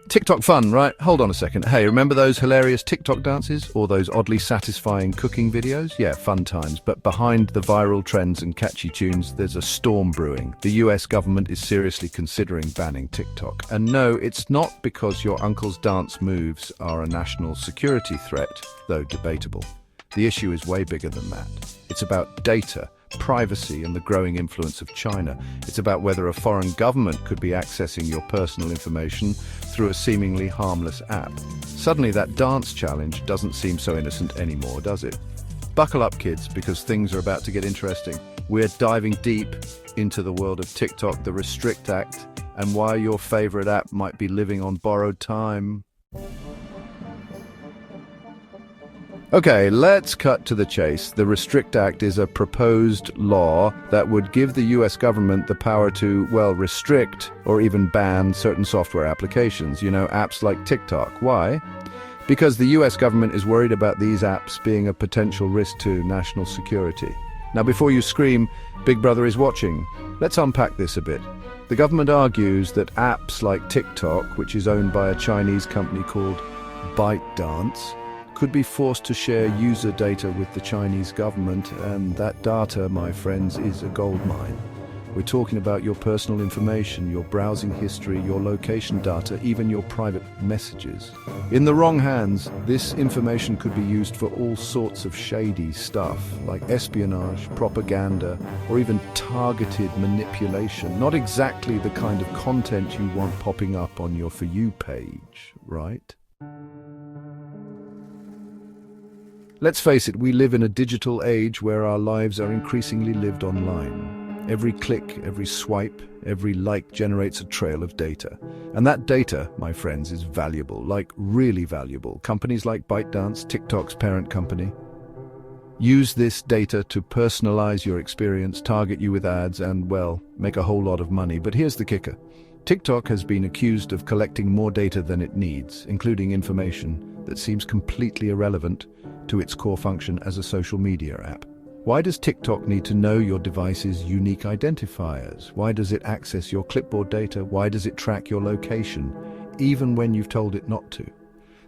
TikTok fun, right? Hold on a second. Hey, remember those hilarious TikTok dances? Or those oddly satisfying cooking videos? Yeah, fun times. But behind the viral trends and catchy tunes, there's a storm brewing. The US government is seriously considering banning TikTok. And no, it's not because your uncle's dance moves are a national security threat, though debatable. The issue is way bigger than that. It's about data, privacy, and the growing influence of China. It's about whether a foreign government could be accessing your personal information through a seemingly harmless app. Suddenly that dance challenge doesn't seem so innocent anymore, does it? Buckle up, kids, because things are about to get interesting. We're diving deep into the world of TikTok, the Restrict Act, and why your favorite app might be living on borrowed time. Okay, let's cut to the chase. The Restrict Act is a proposed law that would give the US government the power to, well, restrict or even ban certain software applications, apps like TikTok. Why? Because the US government is worried about these apps being a potential risk to national security. Now, before you scream, Big Brother is watching, let's unpack this a bit. The government argues that apps like TikTok, which is owned by a Chinese company called ByteDance, could be forced to share user data with the Chinese government, and that data, my friends, is a goldmine. We're talking about your personal information, your browsing history, your location data, even your private messages. In the wrong hands, this information could be used for all sorts of shady stuff, like espionage, propaganda, or even targeted manipulation. Not exactly the kind of content you want popping up on your For You page, right? Let's face it, we live in a digital age where our lives are increasingly lived online. Every click, every swipe, every like generates a trail of data. And that data, my friends, is valuable, like really valuable. Companies like ByteDance, TikTok's parent company, use this data to personalize your experience, target you with ads, and, well, make a whole lot of money. But here's the kicker. TikTok has been accused of collecting more data than it needs, including information that seems completely irrelevant to its core function as a social media app. Why does TikTok need to know your device's unique identifiers? Why does it access your clipboard data? Why does it track your location, even when you've told it not to?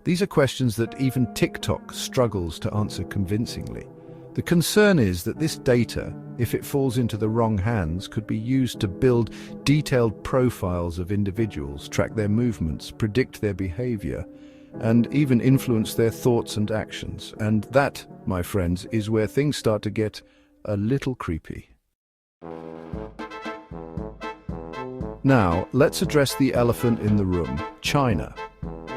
These are questions that even TikTok struggles to answer convincingly. The concern is that this data, if it falls into the wrong hands, could be used to build detailed profiles of individuals, track their movements, predict their behavior, and even influence their thoughts and actions. And that, my friends, is where things start to get a little creepy. Now, let's address the elephant in the room, China.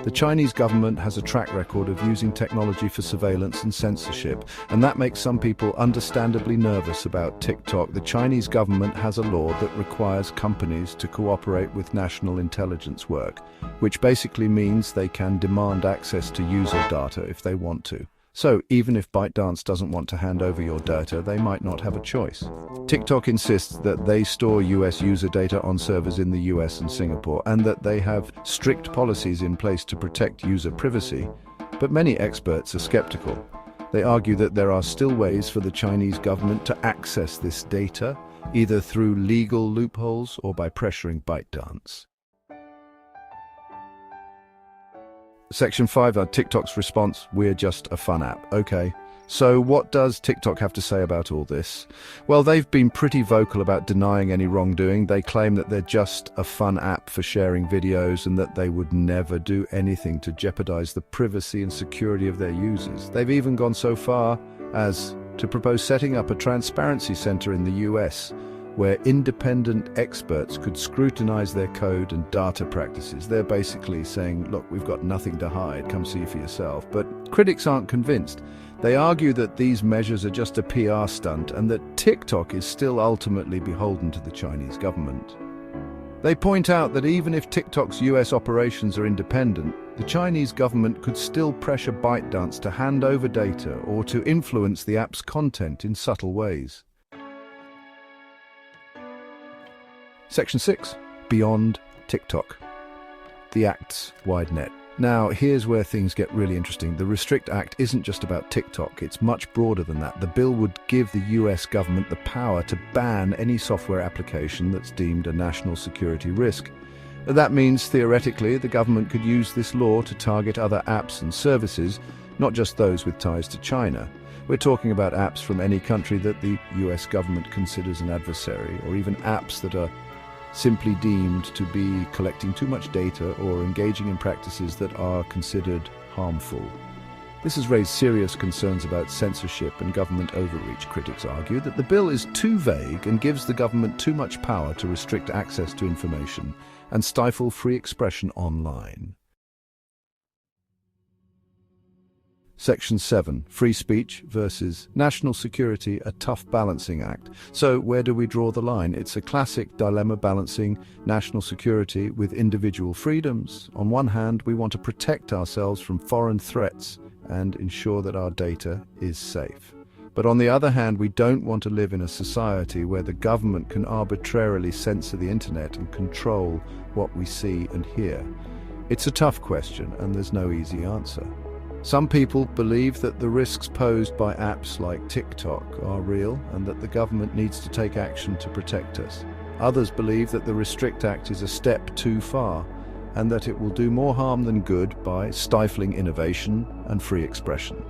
The Chinese government has a track record of using technology for surveillance and censorship, and that makes some people understandably nervous about TikTok. The Chinese government has a law that requires companies to cooperate with national intelligence work, which basically means they can demand access to user data if they want to. So, even if ByteDance doesn't want to hand over your data, they might not have a choice. TikTok insists that they store US user data on servers in the US and Singapore, and that they have strict policies in place to protect user privacy. But many experts are skeptical. They argue that there are still ways for the Chinese government to access this data, either through legal loopholes or by pressuring ByteDance. Section 5, TikTok's response: we're just a fun app. Okay, so what does TikTok have to say about all this? Well, they've been pretty vocal about denying any wrongdoing. They claim that they're just a fun app for sharing videos and that they would never do anything to jeopardize the privacy and security of their users. They've even gone so far as to propose setting up a transparency center in the US, where independent experts could scrutinize their code and data practices. They're basically saying, look, we've got nothing to hide, come see for yourself. But critics aren't convinced. They argue that these measures are just a PR stunt and that TikTok is still ultimately beholden to the Chinese government. They point out that even if TikTok's US operations are independent, the Chinese government could still pressure ByteDance to hand over data or to influence the app's content in subtle ways. Section 6. Beyond TikTok. The Act's wide net. Now, here's where things get really interesting. The Restrict Act isn't just about TikTok, it's much broader than that. The bill would give the US government the power to ban any software application that's deemed a national security risk. That means, theoretically, the government could use this law to target other apps and services, not just those with ties to China. We're talking about apps from any country that the US government considers an adversary, or even apps that are simply deemed to be collecting too much data or engaging in practices that are considered harmful. This has raised serious concerns about censorship and government overreach. Critics argue that the bill is too vague and gives the government too much power to restrict access to information and stifle free expression online. Section 7. Free speech versus national security, a tough balancing act. So where do we draw the line? It's a classic dilemma, balancing national security with individual freedoms. On one hand, we want to protect ourselves from foreign threats and ensure that our data is safe. But on the other hand, we don't want to live in a society where the government can arbitrarily censor the internet and control what we see and hear. It's a tough question, and there's no easy answer. Some people believe that the risks posed by apps like TikTok are real and that the government needs to take action to protect us. Others believe that the Restrict Act is a step too far and that it will do more harm than good by stifling innovation and free expression.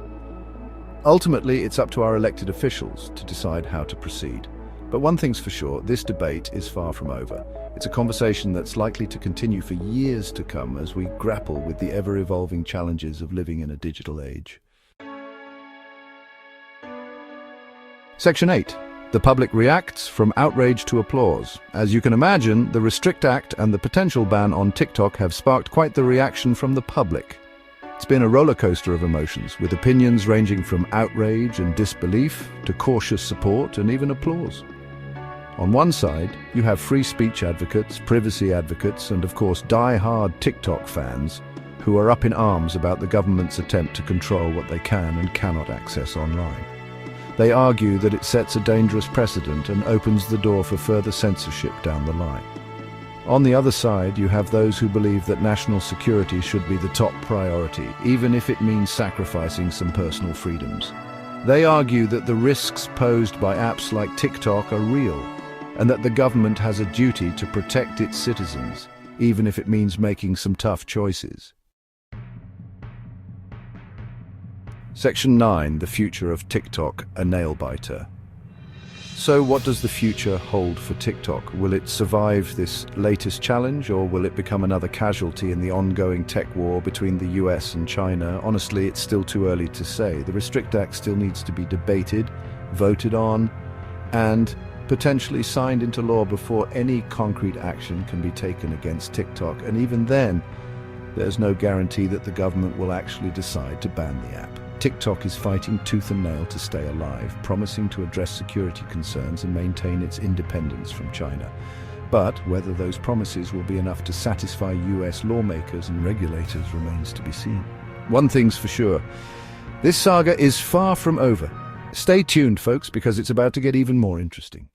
Ultimately, it's up to our elected officials to decide how to proceed. But one thing's for sure, this debate is far from over. It's a conversation that's likely to continue for years to come as we grapple with the ever-evolving challenges of living in a digital age. Section 8. The public reacts from outrage to applause. As you can imagine, the Restrict Act and the potential ban on TikTok have sparked quite the reaction from the public. It's been a roller coaster of emotions, with opinions ranging from outrage and disbelief to cautious support and even applause. On one side, you have free speech advocates, privacy advocates, and of course die-hard TikTok fans who are up in arms about the government's attempt to control what they can and cannot access online. They argue that it sets a dangerous precedent and opens the door for further censorship down the line. On the other side, you have those who believe that national security should be the top priority, even if it means sacrificing some personal freedoms. They argue that the risks posed by apps like TikTok are real, and that the government has a duty to protect its citizens, even if it means making some tough choices. Section 9. The future of TikTok, a nail-biter. So what does the future hold for TikTok? Will it survive this latest challenge, or will it become another casualty in the ongoing tech war between the US and China? Honestly, it's still too early to say. The Restrict Act still needs to be debated, voted on, and potentially signed into law before any concrete action can be taken against TikTok. And even then, there's no guarantee that the government will actually decide to ban the app. TikTok is fighting tooth and nail to stay alive, promising to address security concerns and maintain its independence from China. But whether those promises will be enough to satisfy US lawmakers and regulators remains to be seen. One thing's for sure, this saga is far from over. Stay tuned, folks, because it's about to get even more interesting.